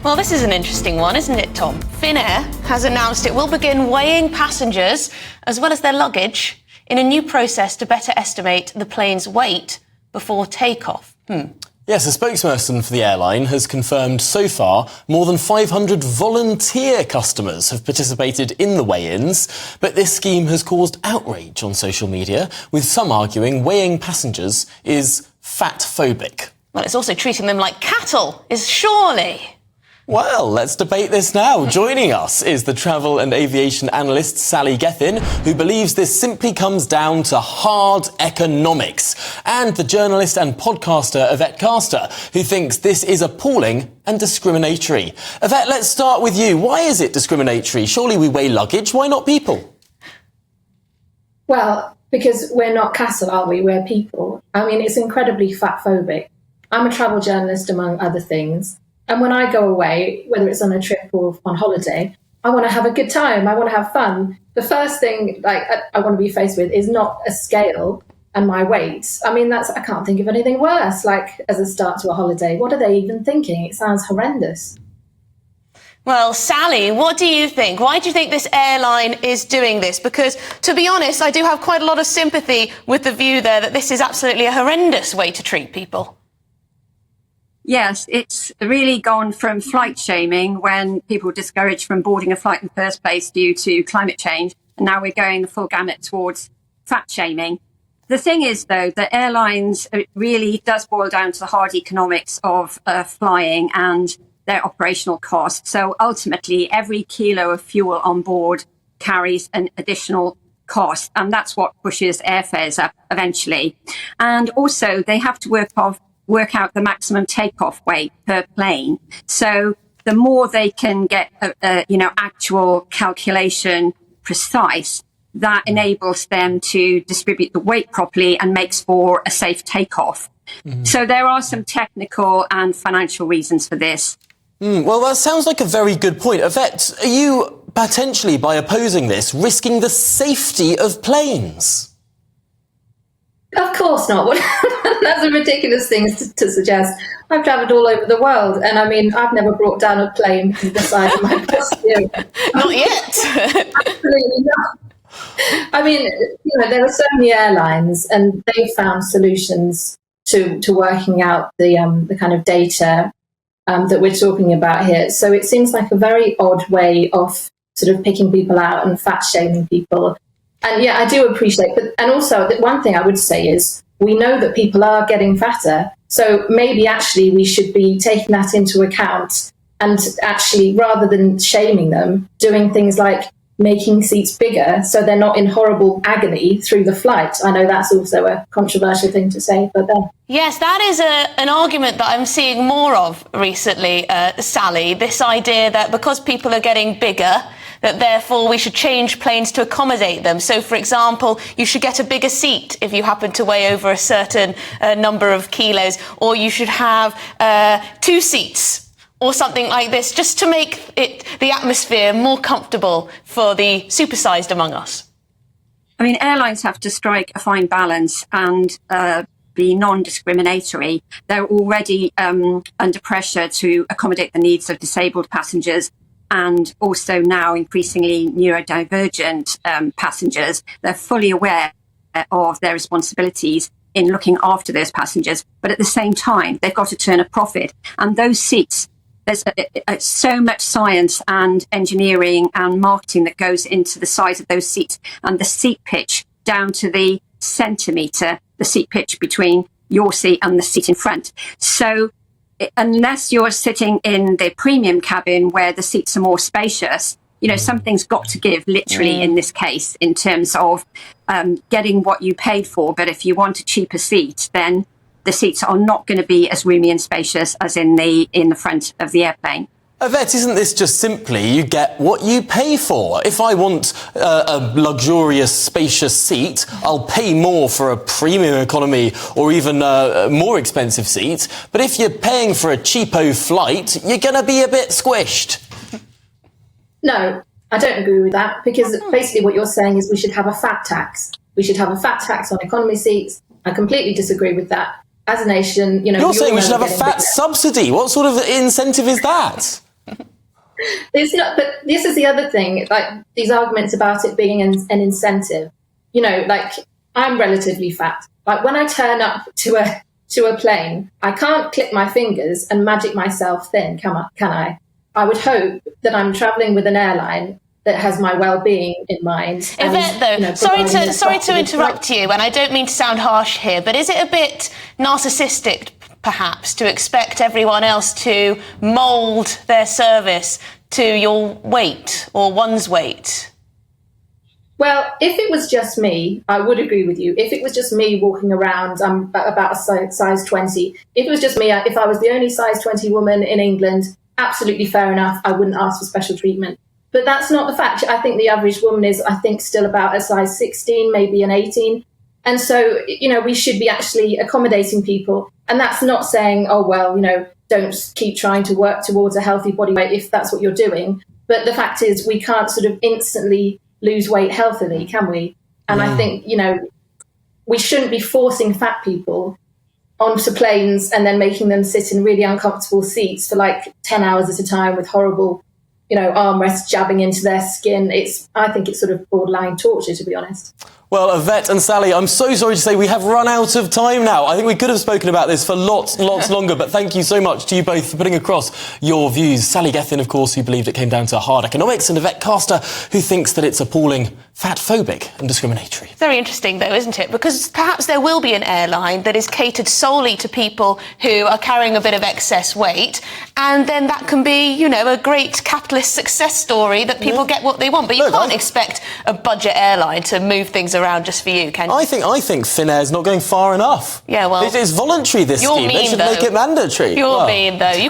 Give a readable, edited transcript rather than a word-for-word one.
Well, this is an interesting one, isn't it, Tom? Finnair has announced it will begin weighing passengers as well as their luggage in a new process to better estimate the plane's weight before takeoff. Yes, a spokesperson for the airline has confirmed so far more than 500 volunteer customers have participated in the weigh-ins, but this scheme has caused outrage on social media, with some arguing weighing passengers is fatphobic. Well, it's also treating them like cattle, is surely. Well, let's debate this now. Joining us is the travel and aviation analyst Sally Gethin, who believes this simply comes down to hard economics, and the journalist and podcaster Yvette Caster, who thinks this is appalling and discriminatory. Yvette, let's start with you. Why is it discriminatory? Surely we weigh luggage. Why not people? Well, because we're not cattle, are we? We're people. I mean, it's incredibly fatphobic. I'm a travel journalist, among other things. And when I go away, whether it's on a trip or on holiday, I want to have a good time. I want to have fun. The first thing I want to be faced with is not a scale and my weight. I mean, I can't think of anything worse, as a start to a holiday. What are they even thinking? It sounds horrendous. Well, Sally, what do you think? Why do you think this airline is doing this? Because, to be honest, I do have quite a lot of sympathy with the view there that this is absolutely a horrendous way to treat people. Yes, it's really gone from flight shaming when people were discouraged from boarding a flight in the first place due to climate change. And now we're going the full gamut towards fat shaming. The thing is, though, that airlines, it really does boil down to the hard economics of flying and their operational costs. So ultimately, every kilo of fuel on board carries an additional cost. And that's what pushes airfares up eventually. And also, they have to work out the maximum takeoff weight per plane. So the more they can get, actual calculation precise, that enables them to distribute the weight properly and makes for a safe takeoff. So there are some technical and financial reasons for this. Well, that sounds like a very good point. Yvette, are you potentially, by opposing this, risking the safety of planes? Of course not. That's a ridiculous thing to suggest. I've travelled all over the world, and I mean, I've never brought down a plane because of the size of my costume. Not yet. Absolutely not. I mean, there are so many airlines, and they've found solutions to working out the kind of data that we're talking about here. So it seems like a very odd way of sort of picking people out and fat shaming people. And yeah, I do appreciate, and also the one thing I would say is we know that people are getting fatter. So maybe actually we should be taking that into account and actually, rather than shaming them, doing things like making seats bigger so they're not in horrible agony through the flight. I know that's also a controversial thing to say, but yes, that is an argument that I'm seeing more of recently, Sally, this idea that because people are getting bigger, that therefore we should change planes to accommodate them. So, for example, you should get a bigger seat if you happen to weigh over a certain number of kilos, or you should have 2 seats or something like this, just to make the atmosphere more comfortable for the supersized among us. I mean, airlines have to strike a fine balance and be non-discriminatory. They're already under pressure to accommodate the needs of disabled passengers, and also now increasingly neurodivergent passengers. They're fully aware of their responsibilities in looking after those passengers, but at the same time, they've got to turn a profit. And those seats, there's so much science and engineering and marketing that goes into the size of those seats, and the seat pitch down to the centimetre, the seat pitch between your seat and the seat in front. So unless you're sitting in the premium cabin where the seats are more spacious, something's got to give, literally, in this case, in terms of getting what you paid for. But if you want a cheaper seat, then the seats are not going to be as roomy and spacious as in the front of the airplane. Yvette, isn't this just simply you get what you pay for? If I want a luxurious, spacious seat, I'll pay more for a premium economy or even a more expensive seat. But if you're paying for a cheapo flight, you're going to be a bit squished. No, I don't agree with that, because basically what you're saying is we should have a fat tax. We should have a fat tax on economy seats. I completely disagree with that. As a nation, You're saying we should have a fat subsidy. What sort of incentive is that? It's not, but this is the other thing, like these arguments about it being an incentive. You know, like I'm relatively fat. Like when I turn up to a plane, I can't click my fingers and magic myself thin, can I? I would hope that I'm traveling with an airline that has my well-being in mind. Yvette, though, you know, sorry to interrupt you, and I don't mean to sound harsh here, but is it a bit narcissistic, perhaps, to expect everyone else to mould their service to your weight or one's weight? Well, if it was just me, I would agree with you. If it was just me walking around, I'm about a size 20. If it was just me, if I was the only size 20 woman in England, absolutely fair enough. I wouldn't ask for special treatment. But that's not the fact. I think the average woman is, I think, still about a size 16, maybe an 18. And so, you know, we should be actually accommodating people. And that's not saying, oh, well, you know, don't keep trying to work towards a healthy body weight if that's what you're doing. But the fact is we can't sort of instantly lose weight healthily, can we? And I think, you know, we shouldn't be forcing fat people onto planes and then making them sit in really uncomfortable seats for like 10 hours at a time with horrible, you know, armrests jabbing into their skin. I think it's sort of borderline torture, to be honest. Well, Yvette and Sally, I'm so sorry to say we have run out of time now. I think we could have spoken about this for lots longer, but thank you so much to you both for putting across your views. Sally Gethin, of course, who believed it came down to hard economics, and Yvette Caster, who thinks that it's appalling, fatphobic and discriminatory. Very interesting, though, isn't it? Because perhaps there will be an airline that is catered solely to people who are carrying a bit of excess weight, and then that can be, you know, a great capitalist success story that people get what they want. But you can't expect a budget airline to move things around just for you, can you? I think Finnair's not going far enough. Yeah, well, it is voluntary, this scheme. They should make it mandatory. You're mean, though.